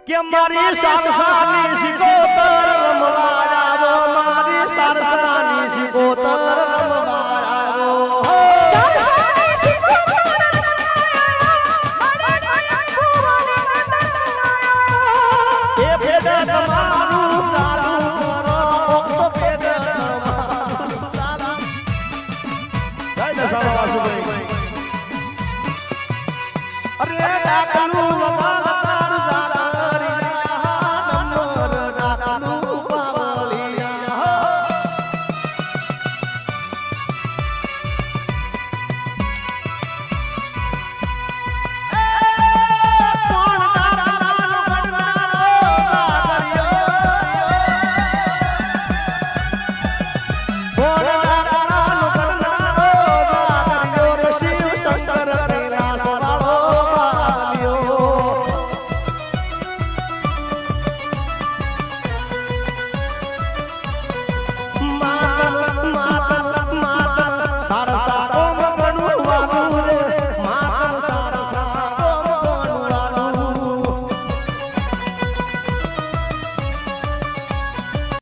કે મારી સારસાની સિકોતર રમવા આવો મારી સારસાની સિકોતર રમવા આવો એ ભેદ તમારું ચાલુ કરો ઓક્ટો ભેદ તમારું ચાલુ જય દશામાં વાસુભાઈ અરે ડાકલું વવાલ તાર જારા નંબર ડાકલું પાવલિયા કોણ ડાકલાનો ગણનારો કોણ ડાકલાનો ગણનારો જાગર્યો રે શિવ શંકર કૈલાસ વાળો સારસા